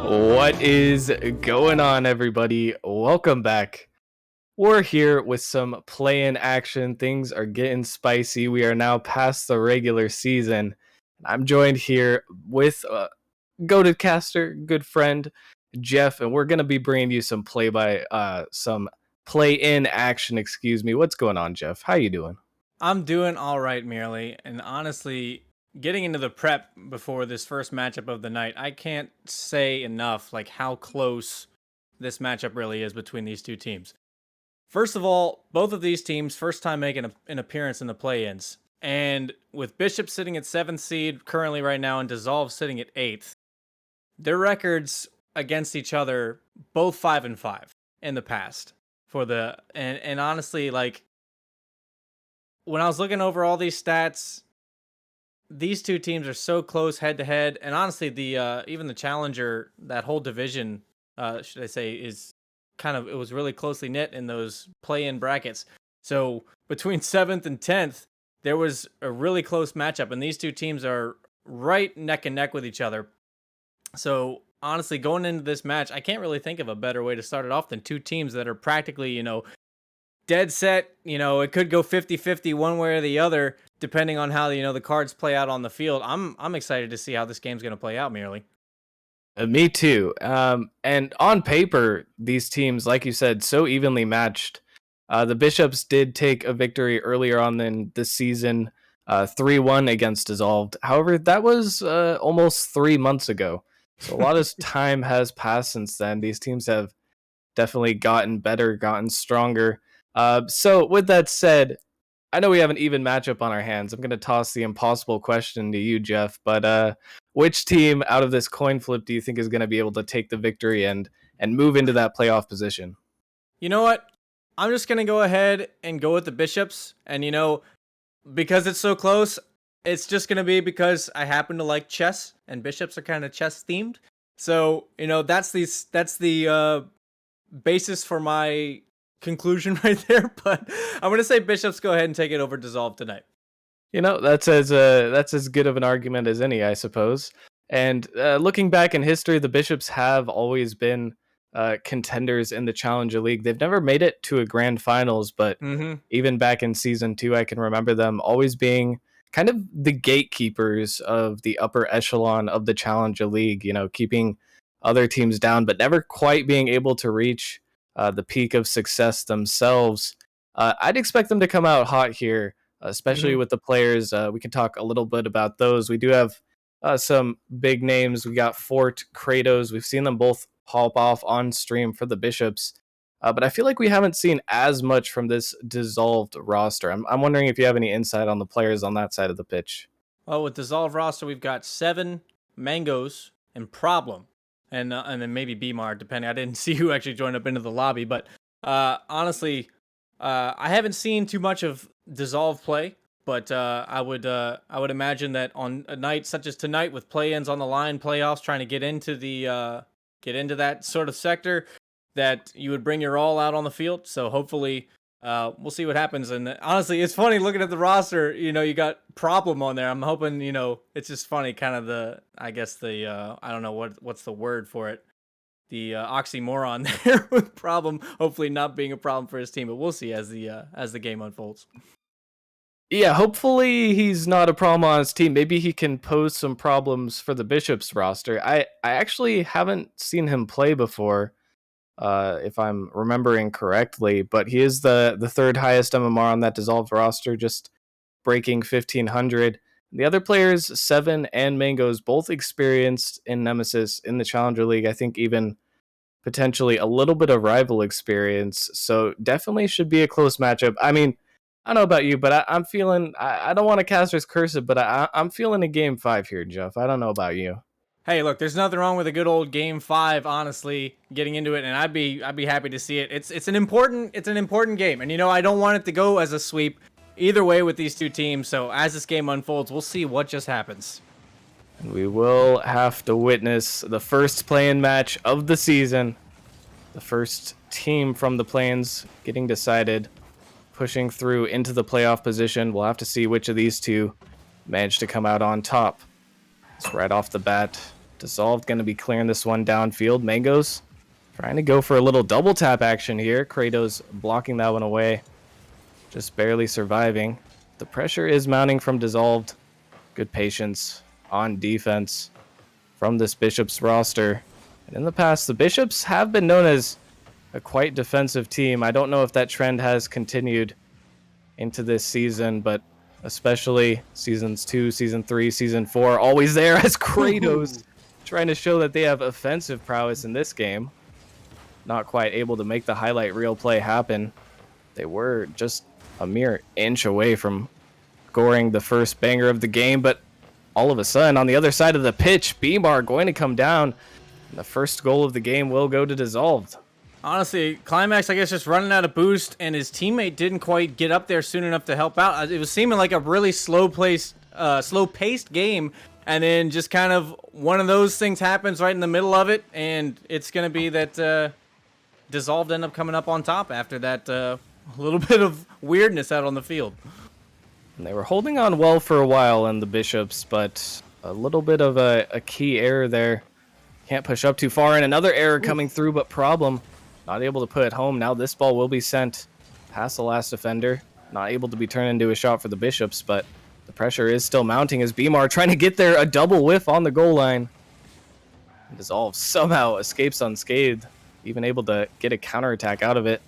What is going on, everybody? Welcome back. We're here with some play-in action. Things are getting spicy. We are now past the regular season. I'm joined here with goated caster, good friend Jeff, and we're gonna be bringing you some play-in action. Excuse me. What's going on, Jeff? How you doing? I'm doing all right, merely, and honestly, getting into the prep before this first matchup of the night, I can't say enough like how close this matchup really is between these two teams. First of all, both of these teams first time making an appearance in the play-ins, and with Bishop sitting at 7th seed currently right now and Dissolve sitting at 8th, their records against each other both 5-5 in the past for the and honestly like when I was looking over all these stats, these two teams are so close head to head, and honestly, the even the challenger, that whole division, should I say, is it was really closely knit in those play-in brackets. So between 7th and 10th, there was a really close matchup, and these two teams are right neck and neck with each other. So honestly, going into this match, I can't really think of a better way to start it off than two teams that are practically, dead set. It could go 50-50 one way or the other, depending on how, the cards play out on the field. I'm excited to see how this game's going to play out, merely. Me too. And on paper, these teams, like you said, so evenly matched. The Bishops did take a victory earlier on in the season, 3-1 against Dissolved. However, that was almost 3 months ago. So a lot of time has passed since then. These teams have definitely gotten better, gotten stronger. So with that said, I know we have an even matchup on our hands. I'm going to toss the impossible question to you, Jeff. But which team out of this coin flip do you think is going to be able to take the victory and move into that playoff position? You know what? I'm just going to go ahead and go with the Bishops. And, because it's so close, it's just going to be because I happen to like chess, and Bishops are kind of chess themed. So, that's the basis for my conclusion right there. But I'm gonna say Bishops go ahead and take it over Dissolve tonight. That's as good of an argument as any, I suppose. And looking back in history, the Bishops have always been contenders in the Challenger League. They've never made it to a grand finals, but even back in season 2, I can remember them always being kind of the gatekeepers of the upper echelon of the Challenger League. Keeping other teams down, but never quite being able to reach the peak of success themselves. I'd expect them to come out hot here, especially with the players. We can talk a little bit about those. We do have some big names. We got Fort, Kratos. We've seen them both pop off on stream for the Bishops. But I feel like we haven't seen as much from this Dissolved roster. I'm wondering if you have any insight on the players on that side of the pitch. Well, with Dissolve roster, we've got 7 Mangoes and Problem. And then maybe BMAR, depending. I didn't see who actually joined up into the lobby, but honestly, I haven't seen too much of Dissolve play. But I would imagine that on a night such as tonight, with play-ins on the line, playoffs, trying to get into that sort of sector, that you would bring your all out on the field. So hopefully, we'll see what happens. And honestly, it's funny looking at the roster. You got Problem on there. I'm hoping, it's just funny, kind of I don't know what's the word for it. The oxymoron there with Problem, hopefully not being a problem for his team, but we'll see as the game unfolds. Yeah, hopefully he's not a problem on his team. Maybe he can pose some problems for the Bishops roster. I actually haven't seen him play before. If I'm remembering correctly, but he is the third highest MMR on that Dissolved roster, just breaking 1500. The other players, 7 and Mangoes, both experienced in Nemesis in the Challenger League. I think even potentially a little bit of rival experience. So definitely should be a close matchup. I mean, I don't know about you, but I'm feeling, I don't want to Caster's curse it, but I'm feeling a game 5 here, Jeff. I don't know about you. Hey, look, there's nothing wrong with a good old game 5, honestly, getting into it, and I'd be happy to see it. It's an important game, and I don't want it to go as a sweep either way with these two teams. So as this game unfolds, we'll see what just happens. And we will have to witness the first play-in match of the season. The first team from the play-ins getting decided, pushing through into the playoff position. We'll have to see which of these two manage to come out on top. So right off the bat, Dissolved going to be clearing this one downfield. Mangoes trying to go for a little double tap action here. Kratos blocking that one away. Just barely surviving. The pressure is mounting from Dissolved. Good patience on defense from this Bishops roster. And in the past, the Bishops have been known as a quite defensive team. I don't know if that trend has continued into this season, but especially seasons 2, season 3, season 4, always there as Kratos trying to show that they have offensive prowess in this game. Not quite able to make the highlight reel play happen. They were just a mere inch away from scoring the first banger of the game, but all of a sudden on the other side of the pitch, Beamar going to come down. And the first goal of the game will go to Dissolved. Honestly, Climax, I guess, just running out of boost, and his teammate didn't quite get up there soon enough to help out. It was seeming like a really slow-paced game, and then just kind of one of those things happens right in the middle of it, and it's going to be that Dissolved end up coming up on top after that little bit of weirdness out on the field. And they were holding on well for a while in the Bishops, but a little bit of a key error there. Can't push up too far, and another error coming through, but Problem not able to put it home. Now this ball will be sent past the last defender. Not able to be turned into a shot for the Bishops, but the pressure is still mounting as Beamar trying to get there. A double whiff on the goal line. Dissolve somehow escapes unscathed, even able to get a counterattack out of it.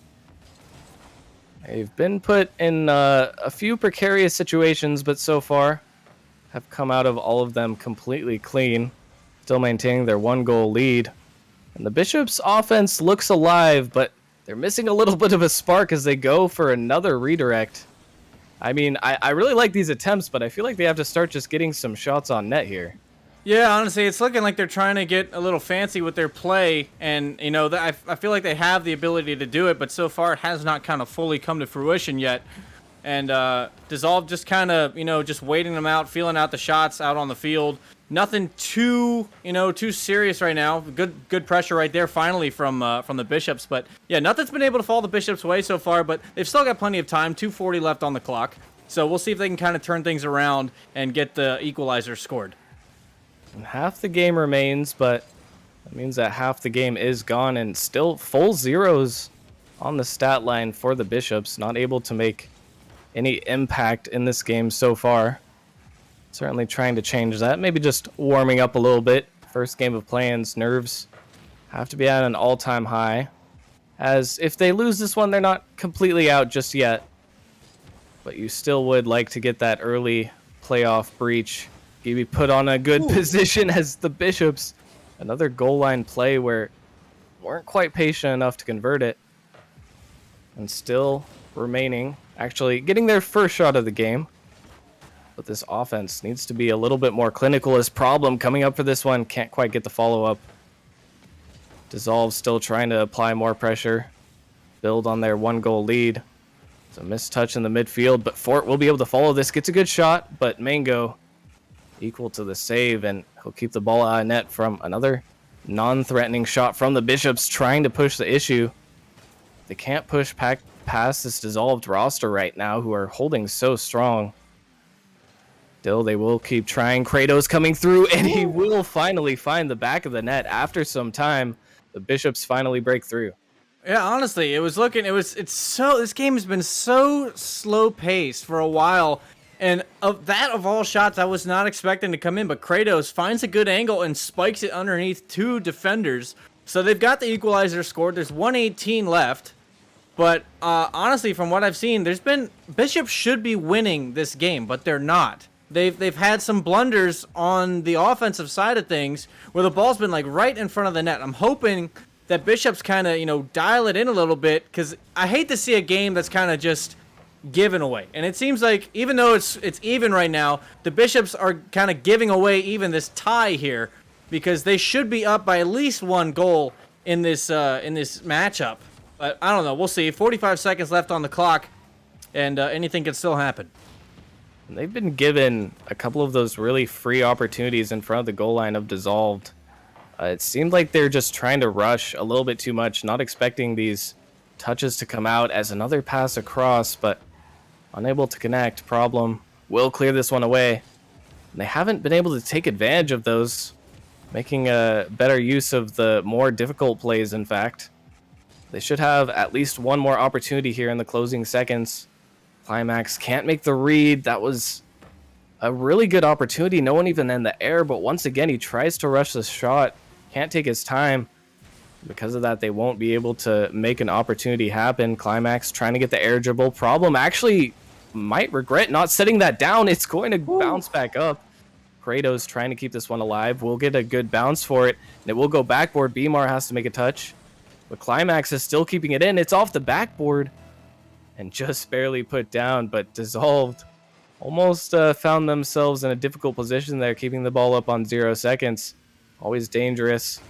They've been put in a few precarious situations, but so far have come out of all of them completely clean, still maintaining their 1-goal lead. And the Bishops' offense looks alive, but they're missing a little bit of a spark as they go for another redirect. I mean, I really like these attempts, but I feel like they have to start just getting some shots on net here. Yeah, honestly, it's looking like they're trying to get a little fancy with their play, and, you know, I feel like they have the ability to do it, but so far it has not kind of fully come to fruition yet. And Dissolve just kind of, you know, just waiting them out, feeling out the shots out on the field. Nothing too, you know, too serious right now. Good pressure right there finally from the Bishops. But yeah, nothing's been able to fall the Bishops' way so far, but they've still got plenty of time. 2:40 left on the clock. So we'll see if they can kind of turn things around and get the equalizer scored. And half the game remains, but that means that half the game is gone, and still full zeros on the stat line for the Bishops. Not able to make any impact in this game so far. Certainly trying to change that. Maybe just warming up a little bit. First game of play-ins, nerves have to be at an all-time high. As if they lose this one, they're not completely out just yet. But you still would like to get that early playoff breach. Maybe put on a good position as the Bishops. Another goal line play where weren't quite patient enough to convert it. And still remaining, actually getting their first shot of the game. But this offense needs to be a little bit more clinical. As Problem coming up for this one, can't quite get the follow-up. Dissolve still trying to apply more pressure, build on their 1-goal lead. It's a missed touch in the midfield, but Fort will be able to follow this. Gets a good shot, but Mango equal to the save, and he'll keep the ball out of net from another non-threatening shot from the Bishops, trying to push the issue. They can't push past this Dissolved roster right now, who are holding so strong. Still, they will keep trying. Kratos coming through, and he will finally find the back of the net after some time. The Bishops finally break through. Yeah, honestly, this game has been so slow paced for a while, and of all shots, I was not expecting to come in, but Kratos finds a good angle and spikes it underneath 2 defenders. So they've got the equalizer scored. There's 1:18 left, but honestly, from what I've seen, Bishop should be winning this game, but they're not. They've had some blunders on the offensive side of things where the ball's been like right in front of the net. I'm hoping that Bishop's kind of, you know, dial it in a little bit, because I hate to see a game that's kind of just given away. And it seems like even though it's even right now, the Bishops are kind of giving away even this tie here, because they should be up by at least 1 goal in this matchup. But I don't know. We'll see. 45 seconds left on the clock, and anything can still happen. They've been given a couple of those really free opportunities in front of the goal line of Dissolved. It seemed like they're just trying to rush a little bit too much, not expecting these touches to come out as another pass across, but unable to connect. Problem will clear this one away. And they haven't been able to take advantage of those making a better use of the more difficult plays, in fact. They should have at least one more opportunity here in the closing seconds. Climax can't make the read. That was a really good opportunity. No one even in the air, but once again, he tries to rush the shot. Can't take his time. Because of that, they won't be able to make an opportunity happen. Climax trying to get the air dribble. Problem actually might regret not setting that down. It's going to bounce back up. Kratos trying to keep this one alive. We'll get a good bounce for it, and it will go backboard. Beemar has to make a touch, but Climax is still keeping it in. It's off the backboard and just barely put down, but Dissolved almost found themselves in a difficult position there, keeping the ball up on 0 seconds. Always dangerous,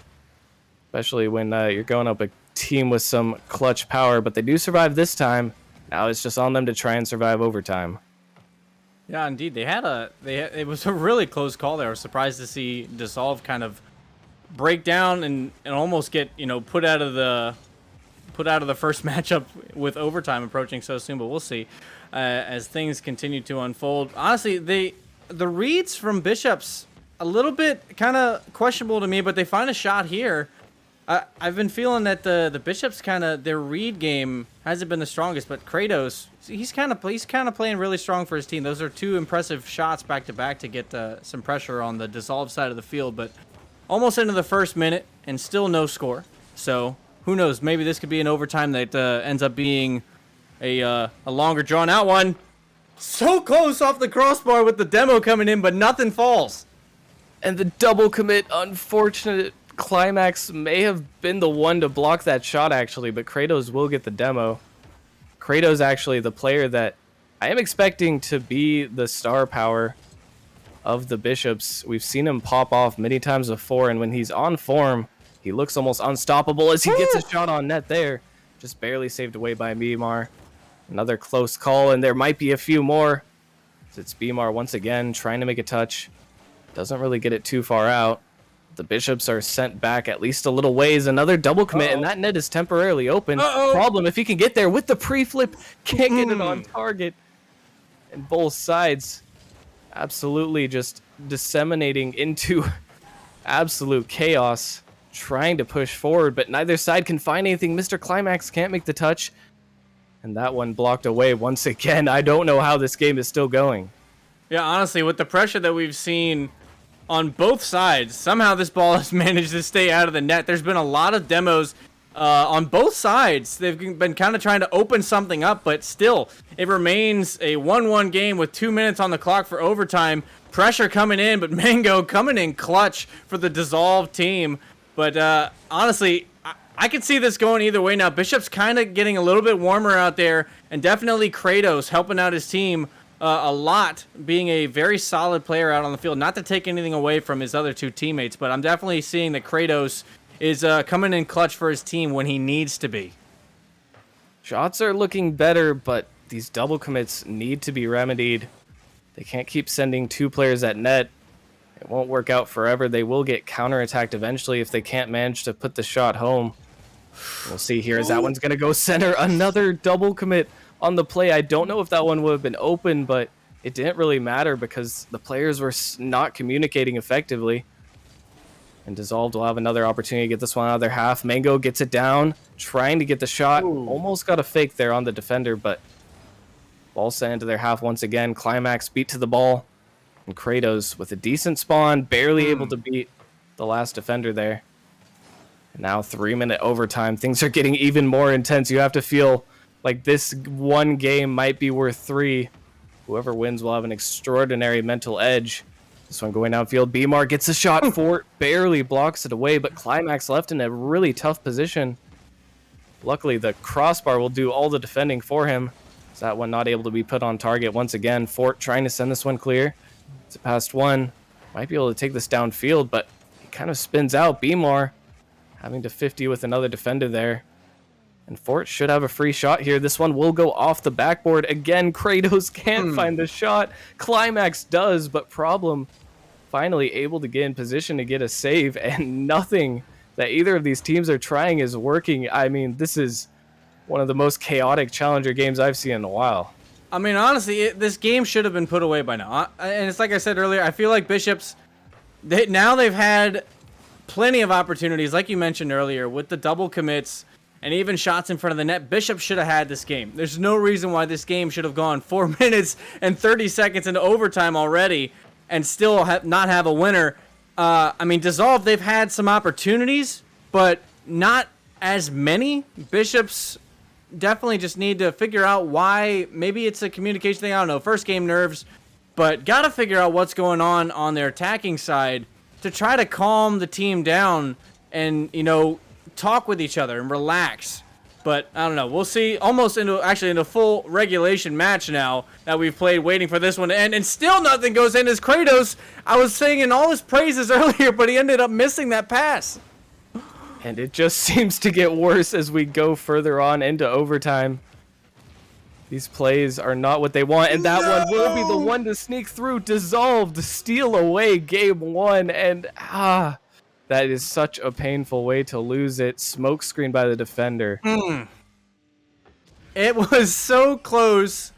especially when you're going up a team with some clutch power, but they do survive this time. Now it's just on them to try and survive overtime. Yeah, indeed. It was a really close call there. I was surprised to see Dissolve kind of break down and almost get, put out of the first matchup with overtime approaching so soon, but we'll see as things continue to unfold. Honestly, the reads from Bishops a little bit kind of questionable to me, but they find a shot here. I've been feeling that the Bishops their read game hasn't been the strongest, but Kratos, he's kind of playing really strong for his team. Those are two impressive shots back to back to get some pressure on the Dissolve side of the field, but almost into the first minute and still no score. So who knows? Maybe this could be an overtime that ends up being a longer drawn out one. So close off the crossbar with the demo coming in, but nothing falls. And the double commit, unfortunate. Climax may have been the one to block that shot, actually, but Kratos will get the demo. Kratos, actually, the player that I am expecting to be the star power of the Bishops. We've seen him pop off many times before, and when he's on form, he looks almost unstoppable as he gets a shot on net there. Just barely saved away by Beemar. Another close call, and there might be a few more. It's Beemar once again trying to make a touch. Doesn't really get it too far out. The Bishops are sent back at least a little ways. Another double commit, and that net is temporarily open. Problem if he can get there with the pre-flip. Can't get it on target. And both sides absolutely just disseminating into absolute chaos, trying to push forward, but neither side can find anything. Mr. Climax can't make the touch, and that one blocked away once again. I don't know how this game is still going. Yeah, honestly, with the pressure that we've seen on both sides, somehow this ball has managed to stay out of the net. There's been a lot of demos on both sides. They've been kind of trying to open something up, but still, it remains a 1-1 game with 2 minutes on the clock for overtime. Pressure coming in, but Mango coming in clutch for the Dissolve team. But honestly, I could see this going either way now. Bishop's kind of getting a little bit warmer out there, and definitely Kratos helping out his team a lot, being a very solid player out on the field. Not to take anything away from his other two teammates, but I'm definitely seeing that Kratos is coming in clutch for his team when he needs to be. Shots are looking better, but these double commits need to be remedied. They can't keep sending two players at net. It won't work out forever. They will get counterattacked eventually if they can't manage to put the shot home. We'll see here as that one's going to go center. Another double commit on the play. I don't know if that one would have been open, but it didn't really matter because the players were not communicating effectively. And Dissolved will have another opportunity to get this one out of their half. Mango gets it down, trying to get the shot. Ooh. Almost got a fake there on the defender, but ball sent into their half once again. Climax beat to the ball. And Kratos with a decent spawn, barely able to beat the last defender there. And now 3-minute overtime. Things are getting even more intense. You have to feel like this one game might be worth 3. Whoever wins will have an extraordinary mental edge. This one going downfield. Beemar gets a shot for it, barely blocks it away, but Climax left in a really tough position. Luckily, the crossbar will do all the defending for him. Is that one not able to be put on target once again? Fort trying to send this one clear. It's a past one. Might be able to take this downfield, but he kind of spins out. Beemar having to 50 with another defender there. And Fort should have a free shot here. This one will go off the backboard. Again, Kratos can't find the shot. Climax does, but Problem finally able to get in position to get a save, and nothing that either of these teams are trying is working. I mean, this is one of the most chaotic Challenger games I've seen in a while. I mean, honestly, this game should have been put away by now. And it's like I said earlier, I feel like Bishops, they've had plenty of opportunities, like you mentioned earlier, with the double commits and even shots in front of the net. Bishop should have had this game. There's no reason why this game should have gone 4 minutes and 30 seconds into overtime already and still not have a winner. I mean, Dissolve, they've had some opportunities, but not as many. Bishops definitely just need to figure out why. Maybe it's a communication thing. I don't know. First game nerves, but got to figure out what's going on their attacking side to try to calm the team down and, you know, talk with each other and relax. But I don't know. We'll see. Almost into full regulation match now that we've played, waiting for this one to end, and still nothing goes in. As Kratos, I was singing all his praises earlier, but he ended up missing that pass. And it just seems to get worse as we go further on into overtime. These plays are not what they want, and that one will be the one to sneak through. Dissolve to steal away game one, and that is such a painful way to lose it. Smoke screen by the defender. It was so close,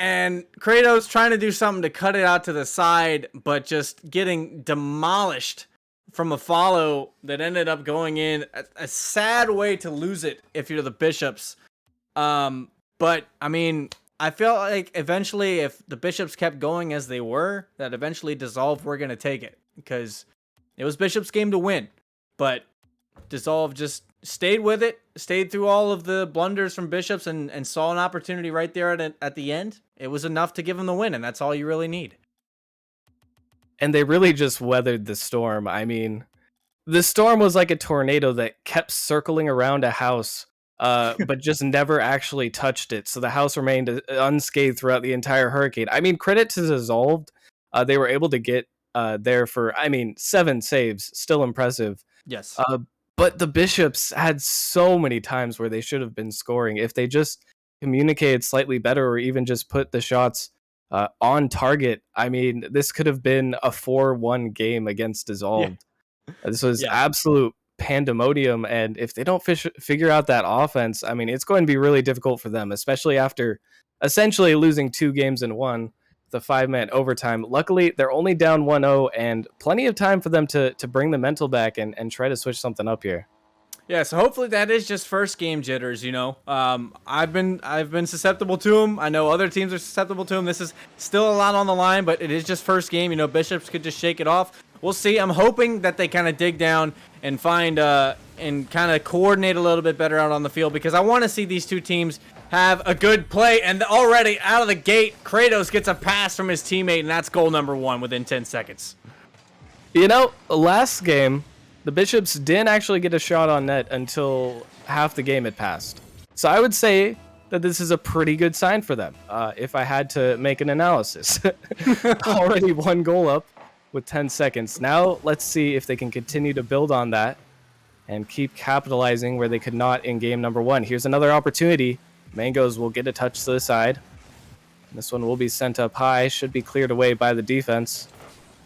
and Kratos trying to do something to cut it out to the side, but just getting demolished from a follow that ended up going in. A sad way to lose it if you're the Bishops. But, I mean, I feel like eventually if the Bishops kept going as they were, that eventually Dissolve were going to take it. Because it was Bishop's game to win. But Dissolve just stayed with it, stayed through all of the blunders from Bishops, and saw an opportunity right there at the end. It was enough to give them the win, and that's all you really need. And they really just weathered the storm. I mean, the storm was like a tornado that kept circling around a house, but just never actually touched it. So the house remained unscathed throughout the entire hurricane. I mean, credit to Dissolved. They were able to get there for, 7 saves. Still impressive. Yes. But the Bishops had so many times where they should have been scoring. If they just communicated slightly better or even just put the shots on target, I mean, this could have been a 4-1 game against Dissolved. Yeah. This was absolute pandemonium, and if they don't figure out that offense, I mean, it's going to be really difficult for them, especially after essentially losing 2 games in one, the 5-minute overtime. Luckily, they're only down 1-0, and plenty of time for them to bring the mental back and try to switch something up here. Yeah, so hopefully that is just first game jitters, you know. I've been susceptible to them. I know other teams are susceptible to them. This is still a lot on the line, but it is just first game. You know, Bishops could just shake it off. We'll see. I'm hoping that they kind of dig down and find and kind of coordinate a little bit better out on the field, because I want to see these two teams have a good play. And already out of the gate, Kratos gets a pass from his teammate, and that's goal number 1 within 10 seconds. You know, last game, the Bishops didn't actually get a shot on net until half the game had passed. So I would say that this is a pretty good sign for them, if I had to make an analysis. Already 1 goal up with 10 seconds. Now let's see if they can continue to build on that and keep capitalizing where they could not in game number 1. Here's another opportunity. Mangoes will get a touch to the side. This one will be sent up high. Should be cleared away by the defense.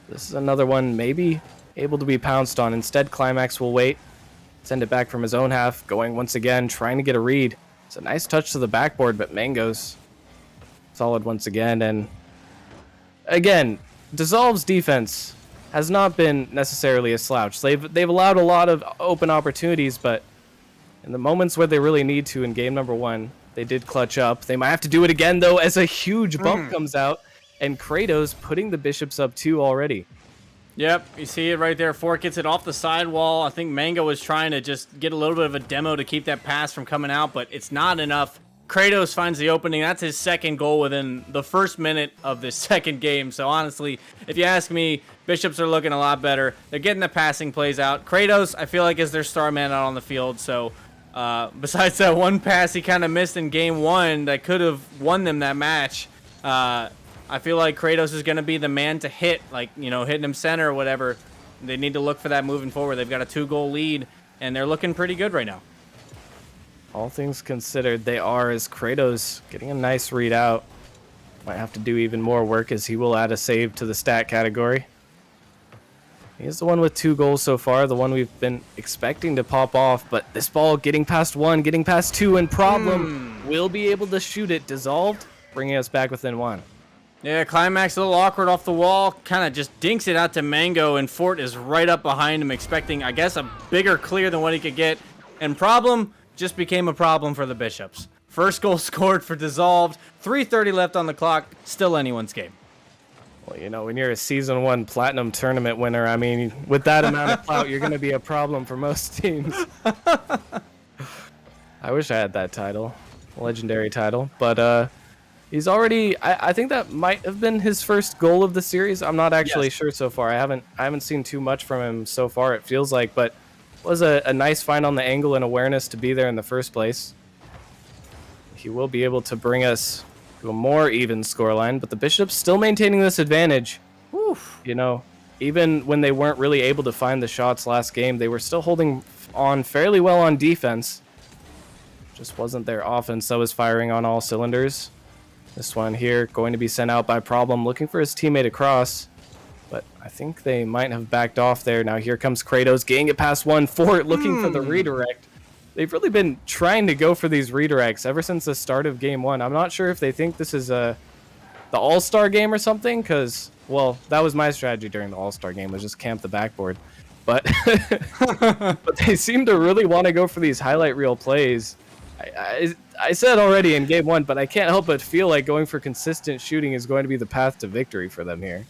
This is another one maybe able to be pounced on. Instead, Climax will wait. Send it back from his own half. Going once again, trying to get a read. It's a nice touch to the backboard, but Mangoes solid once again. And again, Dissolve's defense has not been necessarily a slouch. They've allowed a lot of open opportunities, but in the moments where they really need to in game number 1, they did clutch up. They might have to do it again, though, as a huge bump comes out, and Kratos putting the Bishops up 2 already. Yep, you see it right there. Fork gets it off the sidewall. I think Mango was trying to just get a little bit of a demo to keep that pass from coming out, but it's not enough. Kratos finds the opening. That's his second goal within the first minute of this second game. So honestly, if you ask me, Bishops are looking a lot better. They're getting the passing plays out. Kratos, I feel like, is their star man out on the field. So besides that one pass he kind of missed in game 1 that could have won them that match, I feel like Kratos is going to be the man to hit, like, you know, hitting him center or whatever. They need to look for that moving forward. They've got a 2-goal lead, and they're looking pretty good right now. All things considered, they are, as Kratos getting a nice read out. Might have to do even more work, as he will add a save to the stat category. He's the one with 2 goals so far, the one we've been expecting to pop off, but this ball getting past 1, getting past 2, and Problem will be able to shoot it. Dissolved, bringing us back within 1. Yeah, climax a little awkward off the wall, kind of just dinks it out to Mango, and Fort is right up behind him, expecting, I guess, a bigger clear than what he could get. And problem just became a problem for the Bishops. First goal scored for Dissolved, 3:30 left on the clock, still anyone's game. Well, when you're a Season 1 Platinum Tournament winner, I mean, with that amount of clout, you're going to be a problem for most teams. I wish I had that title, legendary title, but he's already. I think that might have been his first goal of the series. I'm not actually sure so far. I haven't seen too much from him so far. It feels like, but it was a nice find on the angle and awareness to be there in the first place. He will be able to bring us to a more even scoreline, but the Bishops still maintaining this advantage. Oof. Even when they weren't really able to find the shots last game, they were still holding on fairly well on defense. Just wasn't their offense that was firing on all cylinders. This one here going to be sent out by Problem, looking for his teammate across. But I think they might have backed off there. Now here comes Kratos, getting it past 1-4, looking for the redirect. They've really been trying to go for these redirects ever since the start of Game 1. I'm not sure if they think this is the All-Star game or something, because, well, that was my strategy during the All-Star game, was just camp the backboard. But, but they seem to really want to go for these highlight reel plays. I said already in Game 1, but I can't help but feel like going for consistent shooting is going to be the path to victory for them here.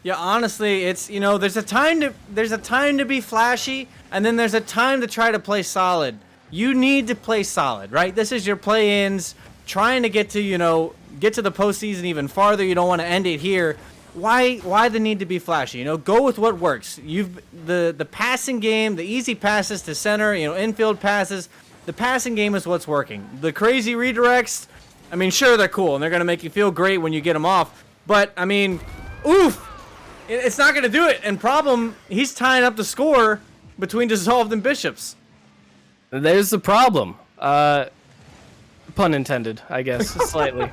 Yeah, honestly, it's there's a time to be flashy, and then there's a time to try to play solid. You need to play solid, right? This is your play-ins, trying to get to get to the postseason even farther. You don't want to end it here. Why the need to be flashy? Go with what works. The passing game, the easy passes to center, infield passes. The passing game is what's working. The crazy redirects, I mean, sure, they're cool, and they're going to make you feel great when you get them off. But, I mean, oof, it's not going to do it. And Problem, he's tying up the score between Dissolved and Bishops. There's the problem. Pun intended, I guess, slightly.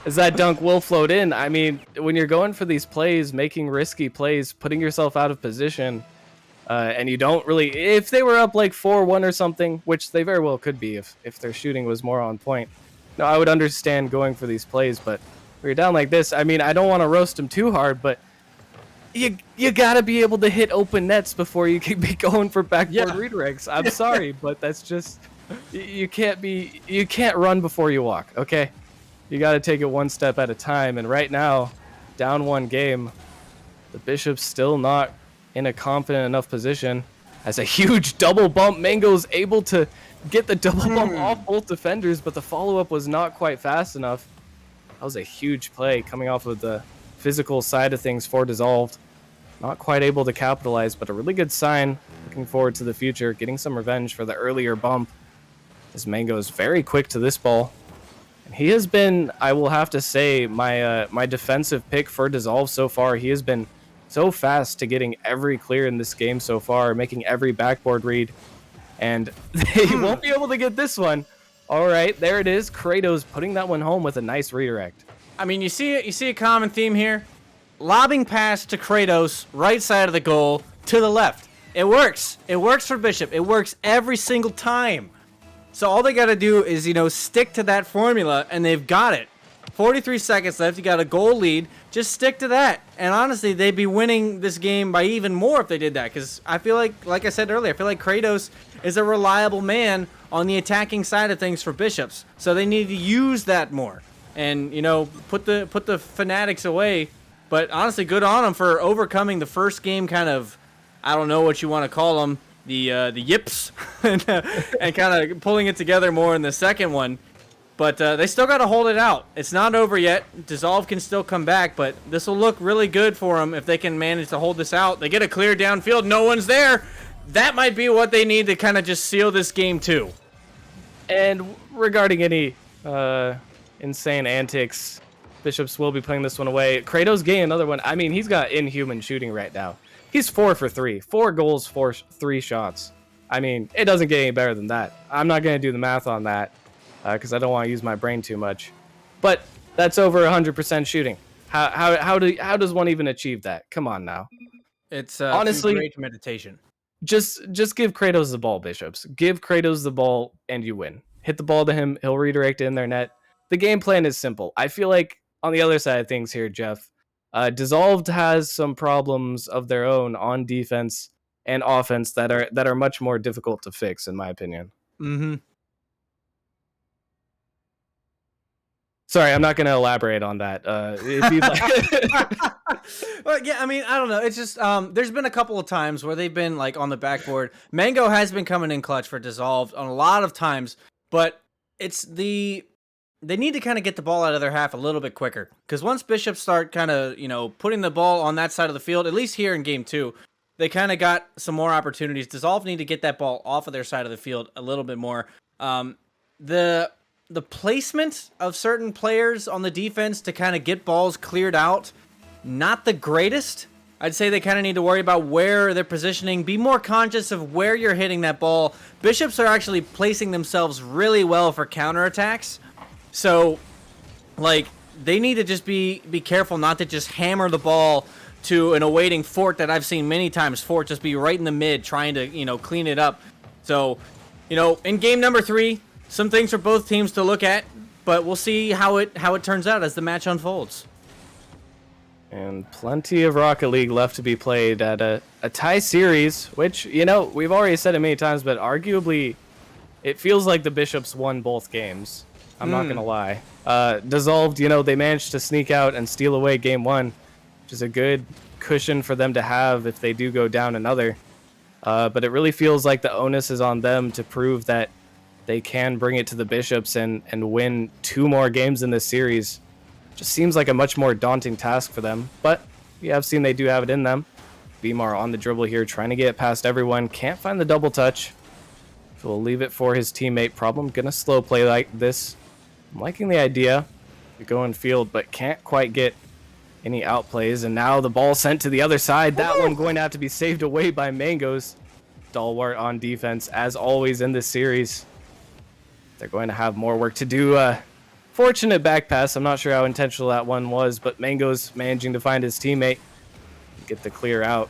As that dunk will float in. I mean, when you're going for these plays, making risky plays, putting yourself out of position, and you don't really, if they were up like 4-1 or something, which they very well could be if their shooting was more on point, no, I would understand going for these plays. But when you're down like this, I mean, I don't want to roast them too hard, but you gotta be able to hit open nets before you can be going for backboard redirects. I'm sorry, but that's just, you can't run before you walk, okay? You gotta take it one step at a time, and right now, down one game, the Bishop's still not in a confident enough position. As a huge double bump, Mango's able to get the double bump off both defenders, but the follow-up was not quite fast enough. That was a huge play coming off of the physical side of things for Dissolved. Not quite able to capitalize, but a really good sign. Looking forward to the future, getting some revenge for the earlier bump. As Mango is very quick to this ball. And he has been, I will have to say, my defensive pick for Dissolve so far. He has been so fast to getting every clear in this game so far, making every backboard read. And they won't be able to get this one. All right, there it is. Kratos putting that one home with a nice redirect. I mean, you see a common theme here. Lobbing pass to Kratos, right side of the goal, to the left. It works. It works for Bishop. It works every single time. So all they got to do is, stick to that formula, and they've got it. 43 seconds left. You got a goal lead. Just stick to that. And honestly, they'd be winning this game by even more if they did that. Because I feel like I said earlier, I feel like Kratos is a reliable man on the attacking side of things for Bishops. So they need to use that more. And, put the fanatics away. But honestly, good on them for overcoming the first game kind of, I don't know what you want to call them, the yips, and kind of pulling it together more in the second one. But they still got to hold it out. It's not over yet. Dissolve can still come back, but this will look really good for them if they can manage to hold this out. They get a clear downfield. No one's there. That might be what they need to kind of just seal this game too. And regarding any insane antics, Bishops will be putting this one away. Kratos getting another one. I mean, he's got inhuman shooting right now. He's 4 for 3. 4 goals, 3 shots. I mean, it doesn't get any better than that. I'm not going to do the math on that because I don't want to use my brain too much. But that's over 100% shooting. How does one even achieve that? Come on now. It's honestly great meditation. Just give Kratos the ball, Bishops. Give Kratos the ball and you win. Hit the ball to him. He'll redirect it in their net. The game plan is simple. I feel like on the other side of things here, Jeff, Dissolved has some problems of their own on defense and offense that are much more difficult to fix, in my opinion. Mm-hmm. Sorry, I'm not going to elaborate on that. If you'd like. Well, yeah, I mean, I don't know. It's just there's been a couple of times where they've been like on the backboard. Mango has been coming in clutch for Dissolved on a lot of times, but it's they need to kind of get the ball out of their half a little bit quicker, because once Bishops start kind of putting the ball on that side of the field, at least here in game 2, they kind of got some more opportunities. Dissolve need to get that ball off of their side of the field a little bit more. The placement of certain players on the defense to kind of get balls cleared out, not the greatest. I'd say they kind of need to worry about where they're positioning, be more conscious of where you're hitting that ball. Bishops are actually placing themselves really well for counterattacks. So, like, they need to just be careful not to just hammer the ball to an awaiting Fort that I've seen many times. Fort just be right in the mid trying to, clean it up. So, in game number 3, some things for both teams to look at, but we'll see how it turns out as the match unfolds. And plenty of Rocket League left to be played at a tie series, which, we've already said it many times, but arguably it feels like the Bishops won both games. I'm not going to lie. Dissolved, they managed to sneak out and steal away game 1, which is a good cushion for them to have if they do go down another. But it really feels like the onus is on them to prove that they can bring it to the Bishops and win 2 more games in this series. Just seems like a much more daunting task for them, but we have seen they do have it in them. Beamar on the dribble here, trying to get past everyone. Can't find the double touch. So we'll leave it for his teammate. Problem, gonna slow play like this. I'm liking the idea to go in field, but can't quite get any outplays. And now the ball sent to the other side. That one going to have to be saved away by Mangoes. Dalwart on defense, as always in this series. They're going to have more work to do. Fortunate back pass. I'm not sure how intentional that one was, but Mango's managing to find his teammate. Get the clear out.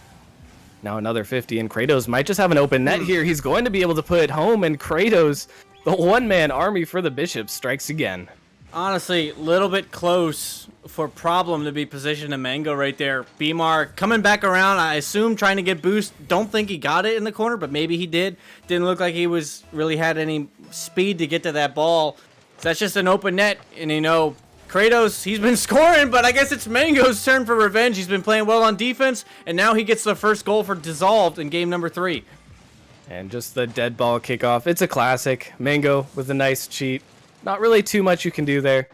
Now another 50, and Kratos might just have an open net here. He's going to be able to put it home, and Kratos, the one-man army for the Bishops, strikes again. Honestly, a little bit close for Problem to be positioned in Mango right there. Beamar coming back around, I assume trying to get boost. Don't think he got it in the corner, but maybe he did. Didn't look like he really had any speed to get to that ball. So that's just an open net, and Kratos, he's been scoring, but I guess it's Mango's turn for revenge. He's been playing well on defense, and now he gets the first goal for Dissolved in game number 3. And just the dead ball kickoff. It's a classic. Mango with a nice cheat. Not really too much you can do there.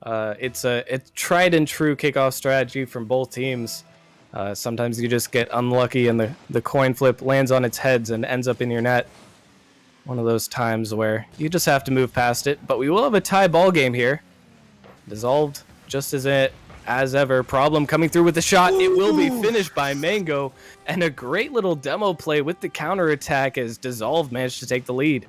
It's a tried and true kickoff strategy from both teams. Sometimes you just get unlucky and the coin flip lands on its heads and ends up in your net. One of those times where you just have to move past it. But we will have a tie ball game here. Dissolved just as ever. Problem coming through with the shot. It will be finished by Mango. And a great little demo play with the counterattack as Dissolved managed to take the lead.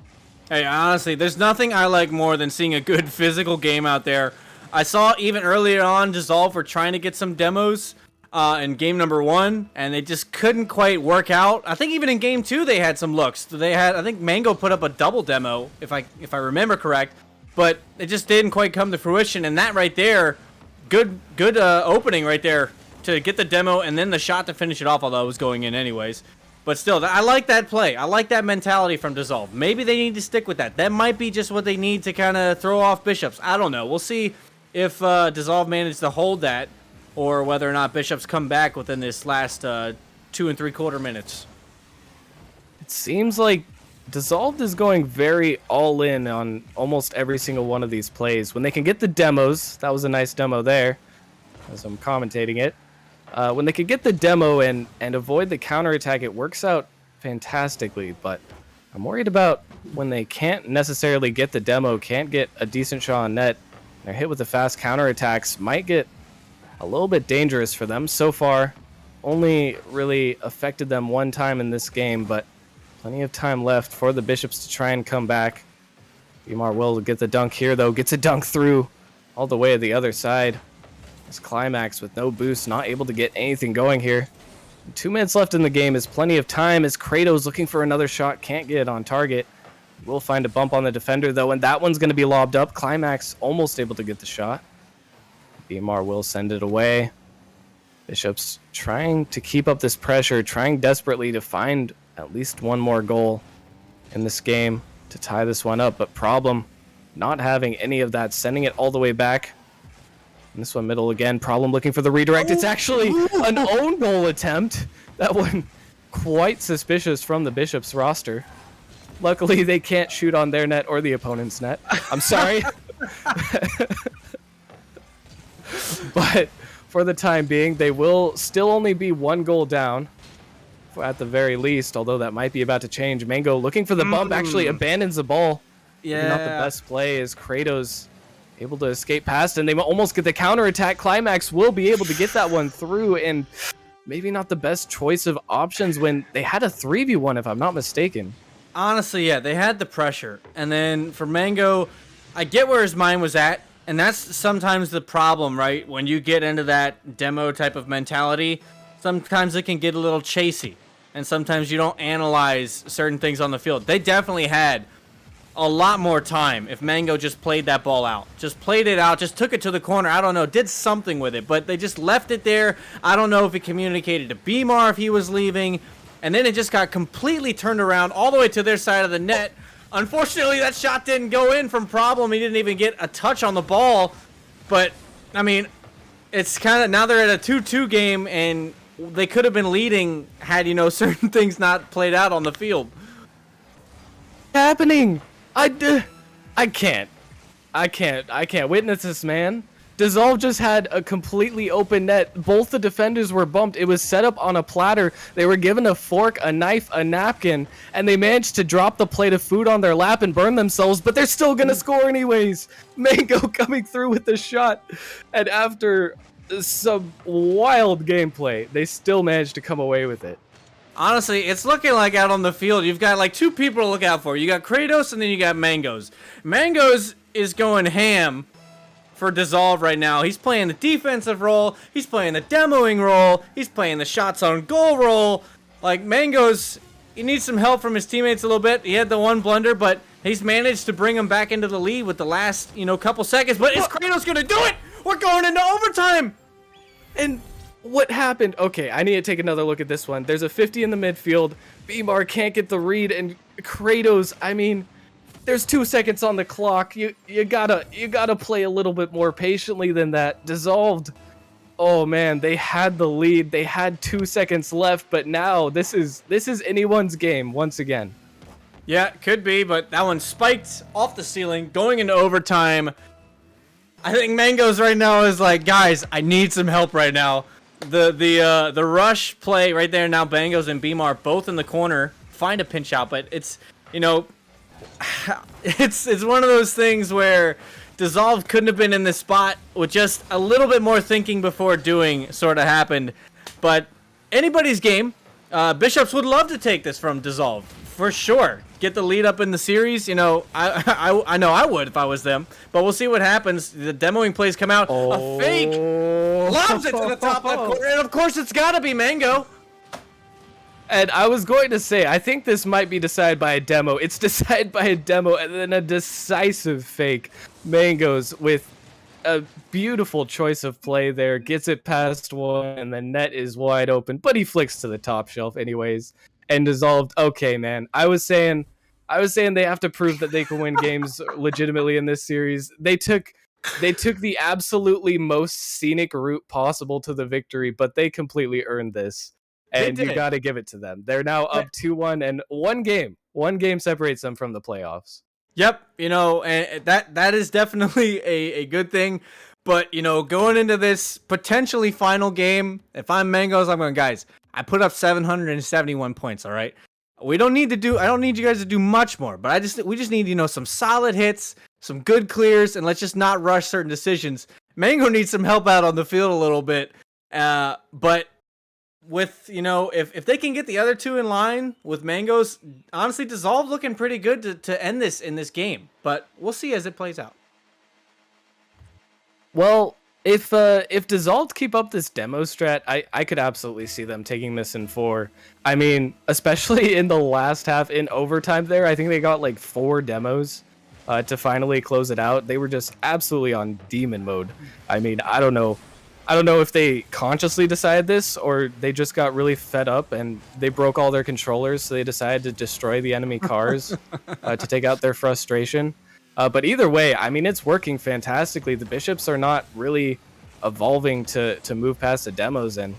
Hey, honestly, there's nothing I like more than seeing a good physical game out there. I saw even earlier on Dissolve were trying to get some demos in game number 1, and they just couldn't quite work out. I think even in game 2 they had some looks. I think Mango put up a double demo, if I remember correct, but it just didn't quite come to fruition. And that right there, good opening right there to get the demo and then the shot to finish it off, although it was going in anyways. But still, I like that play. I like that mentality from Dissolve. Maybe they need to stick with that. That might be just what they need to kind of throw off Bishops. I don't know. We'll see if Dissolve manages to hold that, or whether or not Bishops come back within this last 2 3/4 minutes. It seems like Dissolved is going very all in on almost every single one of these plays. When they can get the demos, that was a nice demo there, as I'm commentating it. When they could get the demo and avoid the counterattack, it works out fantastically. But I'm worried about when they can't necessarily get the demo, can't get a decent shot on net. They're hit with the fast counterattacks, might get a little bit dangerous for them. So far, only really affected them one time in this game, but plenty of time left for the Bishops to try and come back. Beamar will get the dunk here, though. Gets a dunk through all the way to the other side. This Climax with no boost, not able to get anything going here. 2 minutes left in the game is plenty of time as Kratos looking for another shot, can't get it on target. Will find a bump on the defender, though, and that one's going to be lobbed up. Climax almost able to get the shot. Beamar will send it away. Bishop's trying to keep up this pressure, trying desperately to find at least one more goal in this game to tie this one up, but Problem not having any of that, sending it all the way back. And this one middle again, Problem looking for the redirect. It's actually an own goal attempt. That one quite suspicious from the Bishop's roster. Luckily, they can't shoot on their net or the opponent's net. I'm sorry. But for the time being, they will still only be 1 goal down at the very least, although that might be about to change. Mango looking for the bump, actually abandons the ball. Yeah. Not the best play as Kratos able to escape past, and they almost get the counterattack. Climax will be able to get that one through, and maybe not the best choice of options when they had a 3v1, if I'm not mistaken. Honestly, yeah, they had the pressure. And then for Mango, I get where his mind was at, and that's sometimes the problem, right? When you get into that demo type of mentality, sometimes it can get a little chasey, and sometimes you don't analyze certain things on the field. They definitely had a lot more time if Mango just played that ball out. Just played it out, just took it to the corner, I don't know, did something with it, but they just left it there. I don't know if it communicated to Beamar if he was leaving, and then it just got completely turned around all the way to their side of the net. Unfortunately, that shot didn't go in from Problem. He didn't even get a touch on the ball, but, I mean, it's kind of, now they're at a 2-2 game, and they could have been leading had, you know, certain things not played out on the field. Happening? I can't witness this, man. Dissolve just had a completely open net. Both the defenders were bumped. It was set up on a platter. They were given a fork, a knife, a napkin, and they managed to drop the plate of food on their lap and burn themselves, but they're still gonna score anyways. Mango coming through with the shot, and after some wild gameplay, they still managed to come away with it. Honestly, it's looking like out on the field, you've got like 2 people to look out for. You got Kratos and then you got Mangoes. Mangoes is going ham for Dissolve right now. He's playing the defensive role. He's playing the demoing role. He's playing the shots on goal role. Like, Mangoes, he needs some help from his teammates a little bit. He had the one blunder, but he's managed to bring him back into the lead with the last, you know, couple seconds. But is Kratos going to do it? We're going into overtime. And what happened? Okay, I need to take another look at this one. There's a 50 in the midfield. Beamar can't get the read, and Kratos, I mean, there's 2 seconds on the clock. You gotta play a little bit more patiently than that. Dissolved. Oh man, they had the lead. They had 2 seconds left, but now this is anyone's game once again. Yeah, could be, but that one spiked off the ceiling, going into overtime. I think Mangoes right now is like, guys, I need some help right now. The rush play right there now, Mangoes and Beamar both in the corner, find a pinch out, but it's, you know, it's one of those things where Dissolve couldn't have been in this spot with just a little bit more thinking before doing sort of happened. But anybody's game. Bishops would love to take this from Dissolve, for sure. Get the lead up in the series. You know, I know I would if I was them. But we'll see what happens. The demoing plays come out. A fake lobs it to the top left corner, and of course it's got to be Mango. And I was going to say, I think this might be decided by a demo. It's decided by a demo and then a decisive fake. Mangoes with a beautiful choice of play there. Gets it past one, and the net is wide open. But he flicks to the top shelf anyways. And Dissolved. Okay, man. I was saying they have to prove that they can win games legitimately in this series. They took the absolutely most scenic route possible to the victory, but they completely earned this. And you got to give it to them. They're now up 2-1, and one game separates them from the playoffs. Yep, you know, and that is definitely a good thing. But, you know, going into this potentially final game, if I'm Mangoes, I'm going, guys, I put up 771 points, all right? I don't need you guys to do much more, but we just need, you know, some solid hits, some good clears, and let's just not rush certain decisions. Mango needs some help out on the field a little bit. But with, you know, if they can get the other 2 in line with Mangoes, honestly, Dissolve looking pretty good to end this in this game. But we'll see as it plays out. Well, if Dissolved keep up this demo strat, I could absolutely see them taking this in 4. I mean, especially in the last half in overtime there, I think they got like 4 demos. to finally close it out. They were just absolutely on demon mode. I mean, I don't know. I don't know if they consciously decided this or they just got really fed up and they broke all their controllers, so they decided to destroy the enemy cars to take out their frustration. But either way, I mean, it's working fantastically. The Bishops are not really evolving to move past the demos, and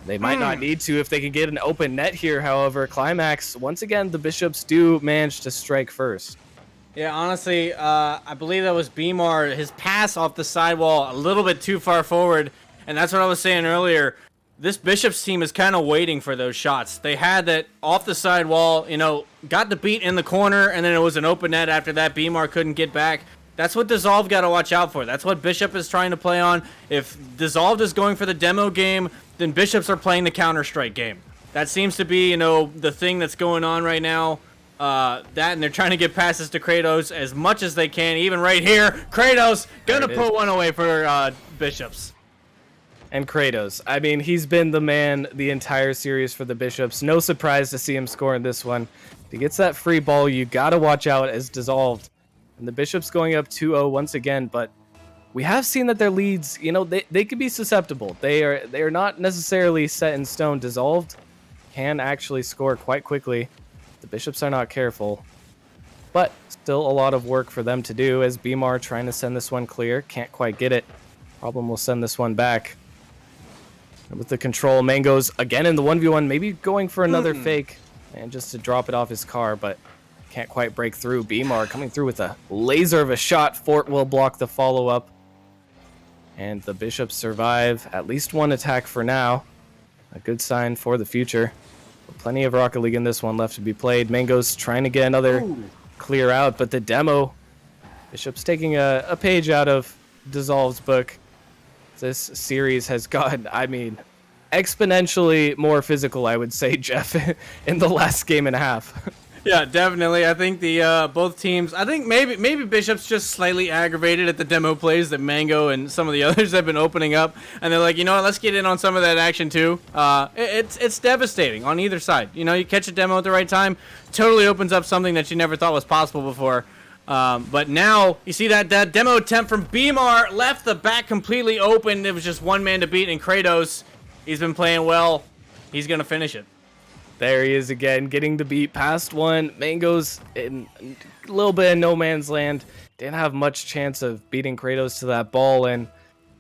they might not need to if they can get an open net here. However, Climax, once again, the Bishops do manage to strike first. Yeah, honestly, I believe that was Beamar. His pass off the sidewall a little bit too far forward, and that's what I was saying earlier. This Bishops team is kind of waiting for those shots. They had that off the sidewall, got the beat in the corner, and then it was an open net after that. Beamar couldn't get back. That's what Dissolve got to watch out for. That's what Bishop is trying to play on. If Dissolved is going for the demo game, then Bishops are playing the Counter-Strike game. That seems to be, the thing that's going on right now. And they're trying to get passes to Kratos as much as they can. Even right here, Kratos gonna put one away for Bishops. And Kratos, I mean, he's been the man the entire series for the Bishops. No surprise to see him score in this one. If he gets that free ball, you gotta watch out as Dissolved. And the Bishops going up 2-0 once again, but we have seen that their leads, they could be susceptible. They are not necessarily set in stone. Dissolved can actually score quite quickly. The Bishops are not careful, but still a lot of work for them to do as Beamar trying to send this one clear. Can't quite get it. Problem will send this one back. And with the control, Mango's again in the 1v1, maybe going for another fake and just to drop it off his car, but can't quite break through. Beamar coming through with a laser of a shot. Fort will block the follow-up. And the Bishops survive at least one attack for now. A good sign for the future. Plenty of Rocket League in this one left to be played. Mango's trying to get another clear out, but the demo, Bishop's taking a page out of Dissolved's book. This series has gotten, exponentially more physical, I would say, Jeff, in the last game and a half. Yeah, definitely. I think the both teams. I think maybe Bishop's just slightly aggravated at the demo plays that Mango and some of the others have been opening up, and they're like, you know what? Let's get in on some of that action too. It's devastating on either side. You catch a demo at the right time, totally opens up something that you never thought was possible before. But now you see that demo attempt from Beamar left the back completely open. It was just one man to beat, and Kratos, he's been playing well. He's gonna finish it. There he is again, getting the beat past one. Mango's in a little bit of no man's land. Didn't have much chance of beating Kratos to that ball and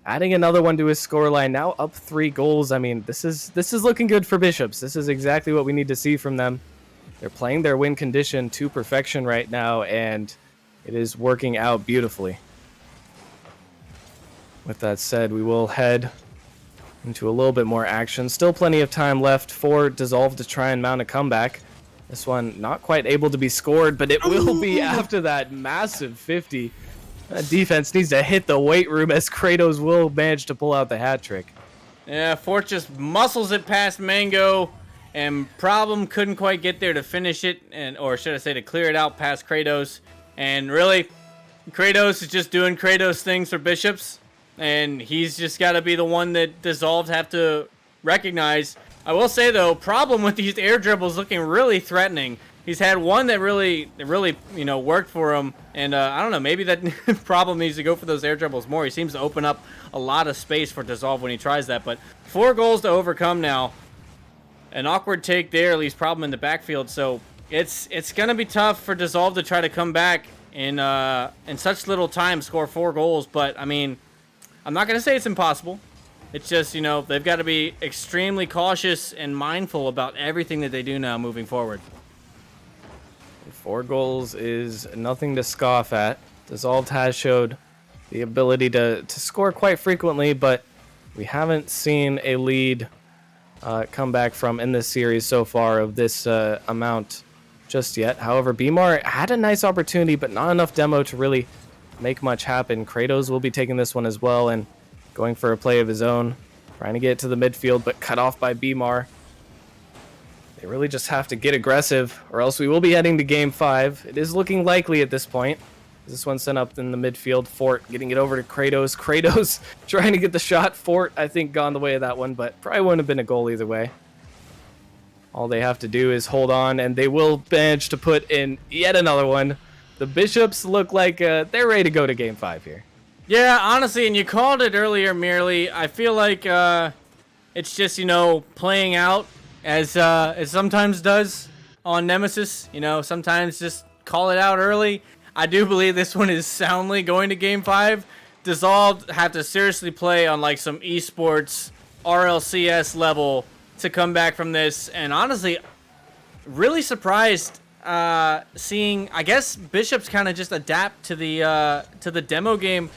adding another one to his scoreline. Now up 3 goals. I mean, this is looking good for Bishops. This is exactly what we need to see from them. They're playing their win condition to perfection right now, and it is working out beautifully. With that said, we will head into a little bit more action. Still plenty of time left for Dissolve to try and mount a comeback. This one not quite able to be scored, but it will be after that massive 50. That defense needs to hit the weight room as Kratos will manage to pull out the hat trick. Yeah, Fort just muscles it past Mango, and Problem couldn't quite get there to finish it, or should I say to clear it out past Kratos. And really, Kratos is just doing Kratos things for Bishops. And he's just got to be the one that Dissolved have to recognize. I will say, though, Problem with these air dribbles looking really threatening. He's had one that really worked for him. And I don't know, maybe that Problem needs to go for those air dribbles more. He seems to open up a lot of space for Dissolve when he tries that. But 4 goals to overcome now. An awkward take there, leaves Problem in the backfield. So it's going to be tough for Dissolve to try to come back in such little time, score 4 goals. But, I mean, I'm not going to say it's impossible. It's just, they've got to be extremely cautious and mindful about everything that they do now moving forward. 4 goals is nothing to scoff at. Dissolved has showed the ability to score quite frequently, but we haven't seen a lead come back from in this series so far of this amount just yet. However, Beamar had a nice opportunity, but not enough demo to really make much happen. Kratos will be taking this one as well and going for a play of his own, trying to get to the midfield, but cut off by Beamar. They really just have to get aggressive, or else we will be heading to Game 5. It is looking likely at this point. This one sent up in the midfield. Fort getting it over to Kratos. Kratos trying to get the shot. Fort, I think, gone the way of that one, but probably wouldn't have been a goal either way. All they have to do is hold on, and they will manage to put in yet another one. the Bishops look like they're ready to go to Game 5 here. Yeah, honestly, and you called it earlier, merely. I feel like it's just, playing out as it sometimes does on Nemesis. Sometimes just call it out early. I do believe this one is soundly going to Game 5. Dissolved have to seriously play on like some esports RLCS level to come back from this. And honestly, really surprised seeing, I guess, Bishops kind of just adapt to the demo game.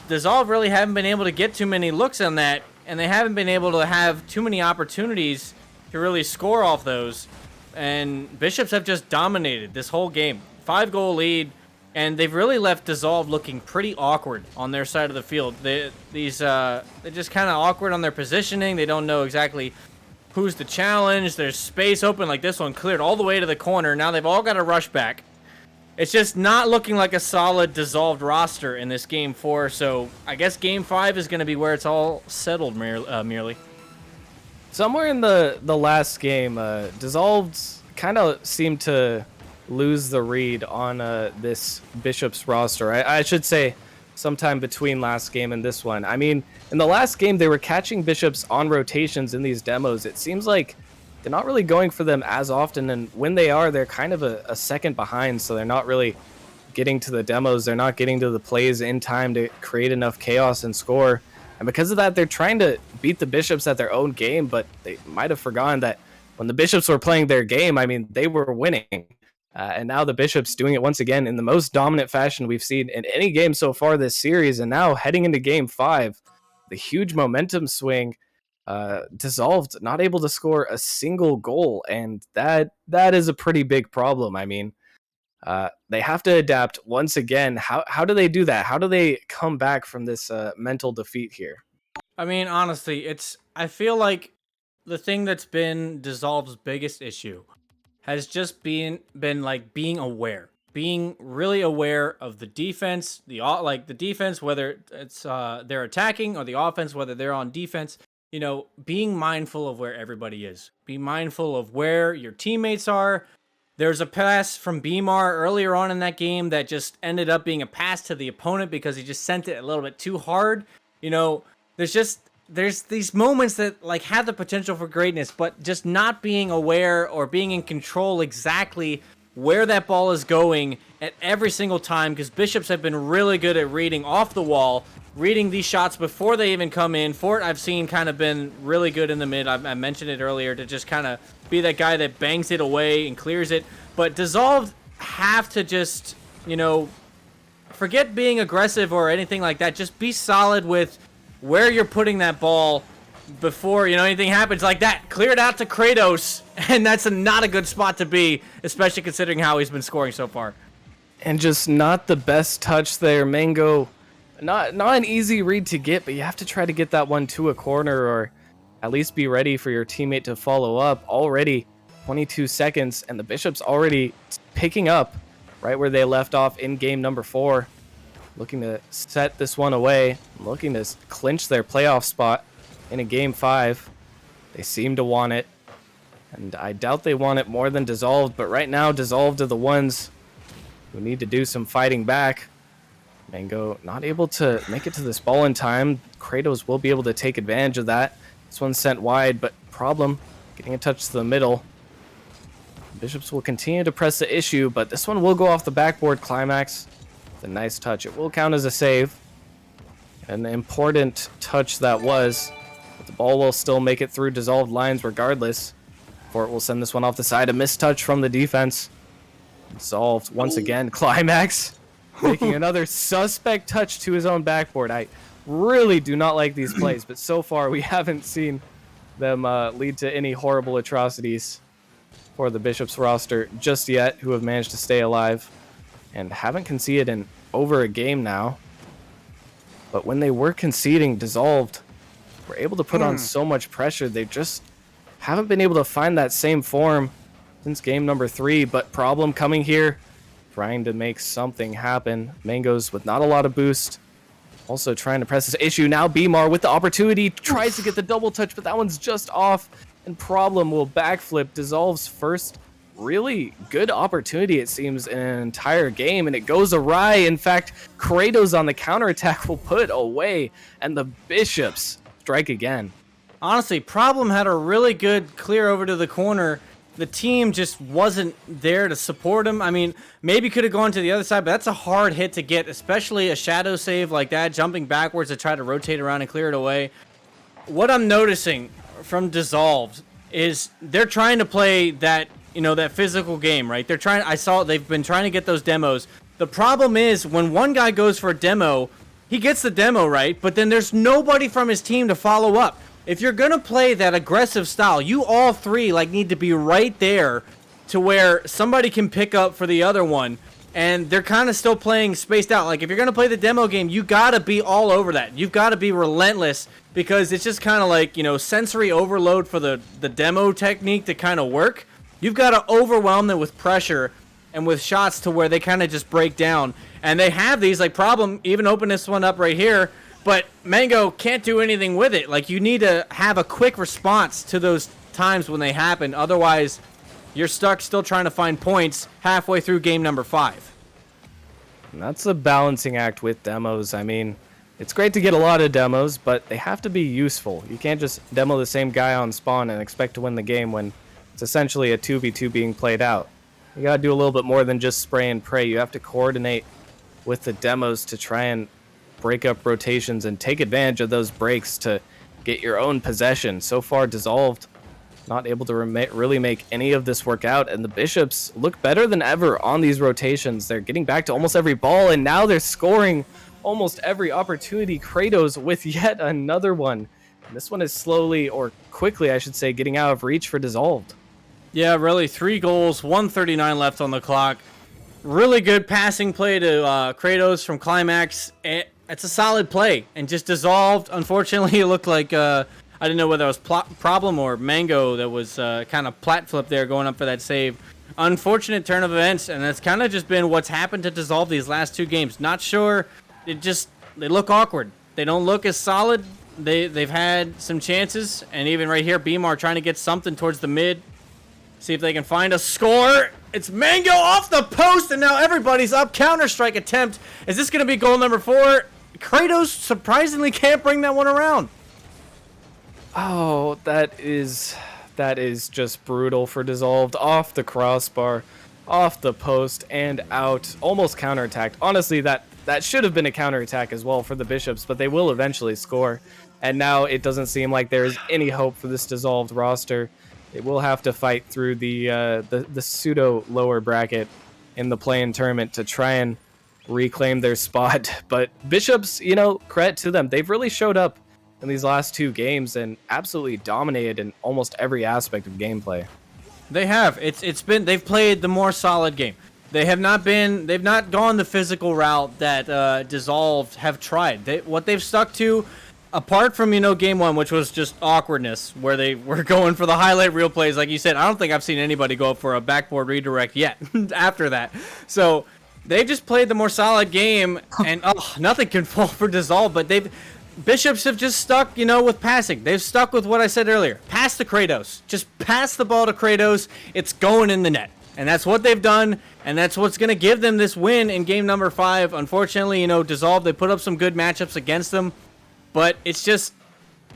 Dissolve really haven't been able to get too many looks on that, and they haven't been able to have too many opportunities to really score off those. And Bishops have just dominated this whole game. 5-goal lead, and they've really left Dissolve looking pretty awkward on their side of the field. They're just kind of awkward on their positioning. They don't know exactly who's the challenge. There's space open, like this one cleared all the way to the corner. Now they've all got to rush back. It's just not looking like a solid Dissolved roster in this Game 4, so I guess Game 5 is going to be where it's all settled merely. Somewhere in the last game, Dissolved kind of seemed to lose the read on this Bishops roster. I should say sometime between last game and this one. I mean, in the last game, they were catching Bishops on rotations in these demos. It seems like they're not really going for them as often, and when they are, they're kind of a second behind, so they're not really getting to the demos. They're not getting to the plays in time to create enough chaos and score. And because of that, they're trying to beat the Bishops at their own game, but they might have forgotten that when the Bishops were playing their game, I mean, they were winning. And now the Bishops doing it once again in the most dominant fashion we've seen in any game so far this series. And now heading into Game 5, the huge momentum swing, Dissolved not able to score a single goal. And that is a pretty big problem. I mean, they have to adapt once again. How do they do that? How do they come back from this mental defeat here? I mean, honestly, I feel like the thing that's been Dissolved's biggest issue has just been like being aware, being really aware of the defense, the defense, whether it's they're attacking, or the offense, whether they're on defense. Being mindful of where everybody is. Be mindful of where your teammates are. There's a pass from Beemar earlier on in that game that just ended up being a pass to the opponent because he just sent it a little bit too hard. There's these moments that like have the potential for greatness, but just not being aware or being in control exactly where that ball is going at every single time, because Bishops have been really good at reading off the wall, reading these shots before they even come in. Fort, I've seen, kind of been really good in the mid. I mentioned it earlier, to just kind of be that guy that bangs it away and clears it. But Dissolved have to just, forget being aggressive or anything like that. Just be solid with where you're putting that ball before, anything happens like that. Clear it out to Kratos, and that's not a good spot to be, especially considering how he's been scoring so far. And just not the best touch there. Mango, not an easy read to get, but you have to try to get that one to a corner, or at least be ready for your teammate to follow up. Already 22 seconds, and the Bishops already picking up right where they left off in game number 4. Looking to set this one away, looking to clinch their playoff spot in a Game 5. They seem to want it, and I doubt they want it more than Dissolved, but right now Dissolved are the ones who need to do some fighting back. Mango not able to make it to this ball in time. Kratos will be able to take advantage of that. This one's sent wide, but problem getting a touch to the middle. Bishops will continue to press the issue, but this one will go off the backboard. Climax, a nice touch. It will count as a save. An important touch that was, but the ball will still make it through Dissolved lines regardless. Fort will send this one off the side. A missed touch from the defense. Dissolved once again. Climax making another suspect touch to his own backboard. I really do not like these plays, but so far we haven't seen them lead to any horrible atrocities for the Bishops roster just yet, who have managed to stay alive and haven't conceded in over a game now. But when they were conceding, Dissolved were able to put on so much pressure. They just haven't been able to find that same form since game number 3. But problem coming here, trying to make something happen. Mangoes with not a lot of boost, also trying to press this issue. Now Beemar with the opportunity, tries to get the double touch, but that one's just off. And problem will backflip Dissolve's first really good opportunity, it seems, in an entire game, and it goes awry. In fact, Kratos on the counterattack will put away, and the Bishops strike again. Honestly, Problem had a really good clear over to the corner. The team just wasn't there to support him. I mean, maybe could have gone to the other side, but that's a hard hit to get, especially a shadow save like that, jumping backwards to try to rotate around and clear it away. What I'm noticing from Dissolved is they're trying to play that, that physical game, right? They've been trying to get those demos. The problem is when one guy goes for a demo, he gets the demo, right? But then there's nobody from his team to follow up. If you're going to play that aggressive style, you all three need to be right there to where somebody can pick up for the other one. And they're kind of still playing spaced out. Like, if you're going to play the demo game, you got to be all over that. You've got to be relentless because it's just kind of like, sensory overload for the demo technique to kind of work. You've got to overwhelm them with pressure and with shots to where they kind of just break down. And they have these, like, Problem even open this one up right here. But Mango can't do anything with it. Like, you need to have a quick response to those times when they happen. Otherwise, you're stuck still trying to find points halfway through game number 5. And that's a balancing act with demos. I mean, it's great to get a lot of demos, but they have to be useful. You can't just demo the same guy on spawn and expect to win the game when it's essentially a 2v2 being played out. You gotta do a little bit more than just spray and pray. You have to coordinate with the demos to try and break up rotations and take advantage of those breaks to get your own possession. So far, Dissolved not able to really make any of this work out, and the Bishops look better than ever on these rotations. They're getting back to almost every ball, and now they're scoring almost every opportunity. Kratos with yet another one. And this one is slowly, or quickly, I should say, getting out of reach for Dissolved. Yeah, really, 3 goals, 1:39 left on the clock. Really good passing play to Kratos from Climax. It's a solid play, and just Dissolved. Unfortunately, it looked like I didn't know whether it was Problem or Mango that was kind of plat flip there going up for that save. Unfortunate turn of events, and that's kind of just been what's happened to Dissolve these last 2 games. Not sure. They look awkward. They don't look as solid. They've had some chances, and even right here, Beamar trying to get something towards the mid. See if they can find a score. It's Mango off the post, and now everybody's up. Counter-strike attempt. Is this going to be goal number 4? Kratos surprisingly can't bring that one around. Oh, that is just brutal for Dissolved. Off the crossbar, off the post, and out. Almost counterattacked. Honestly, that should have been a counterattack as well for the Bishops, but they will eventually score. And now it doesn't seem like there's any hope for this Dissolved roster. They will have to fight through the pseudo lower bracket in the play-in tournament to try and reclaim their spot. But Bishops, credit to them. They've really showed up in these last 2 games and absolutely dominated in almost every aspect of gameplay. They have. They've played the more solid game. They've not gone the physical route that Dissolved have tried. What they've stuck to, apart from, game 1, which was just awkwardness, where they were going for the highlight reel plays, like you said. I don't think I've seen anybody go up for a backboard redirect yet after that. So they just played the more solid game, and nothing can fall for Dissolve, but Bishops have just stuck, with passing. They've stuck with what I said earlier. Pass to Kratos. Just pass the ball to Kratos. It's going in the net. And that's what they've done, and that's what's going to give them this win in game number 5. Unfortunately, Dissolve, they put up some good matchups against them, but it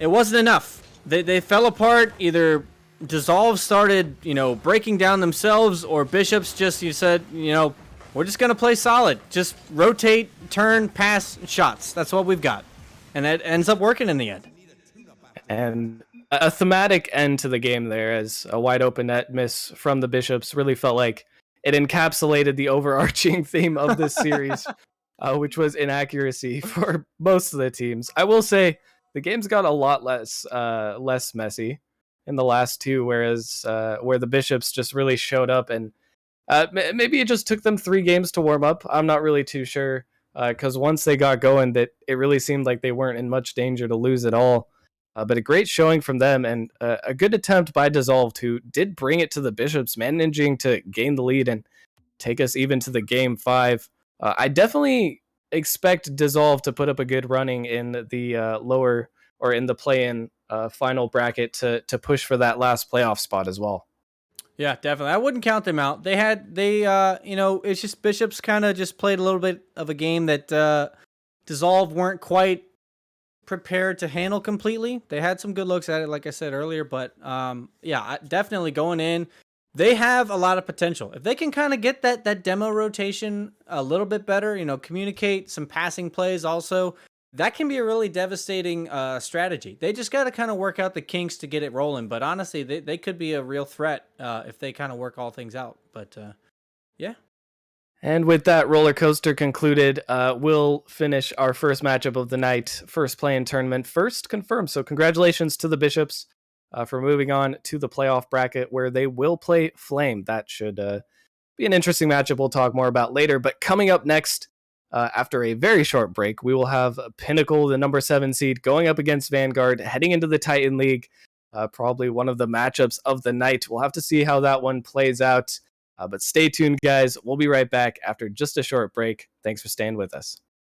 wasn't enough. They fell apart. Either Dissolve started, breaking down themselves, or Bishops just, we're just going to play solid. Just rotate, turn, pass, shots. That's what we've got. And that ends up working in the end. And a thematic end to the game there, as a wide open net miss from the Bishops really felt like it encapsulated the overarching theme of this series, which was inaccuracy for most of the teams. I will say the game's got a lot less messy in the last 2, whereas where the Bishops just really showed up, and maybe it just took them 3 games to warm up. I'm not really too sure. Because once they got going, that it really seemed like they weren't in much danger to lose at all. But a great showing from them, and a good attempt by Dissolved, who did bring it to the Bishops, managing to gain the lead and take us even to the game 5. I definitely expect Dissolved to put up a good running in the lower, or in the play-in final bracket to push for that last playoff spot as well. Yeah, definitely. I wouldn't count them out. It's just Bishops kind of just played a little bit of a game that Dissolve weren't quite prepared to handle completely. They had some good looks at it, like I said earlier, but definitely going in, they have a lot of potential. If they can kind of get that demo rotation a little bit better, communicate some passing plays also, that can be a really devastating strategy. They just got to kind of work out the kinks to get it rolling. But honestly, they could be a real threat if they kind of work all things out. But yeah. And with that roller coaster concluded, we'll finish our first matchup of the night, first play in tournament, first confirmed. So congratulations to the Bishops for moving on to the playoff bracket where they will play Flame. That should be an interesting matchup we'll talk more about later. But coming up next, after a very short break, we will have Pinnacle, the number 7 seed, going up against Vanguard, heading into the Titan League. Probably one of the matchups of the night. We'll have to see how that one plays out. But stay tuned, guys. We'll be right back after just a short break. Thanks for staying with us.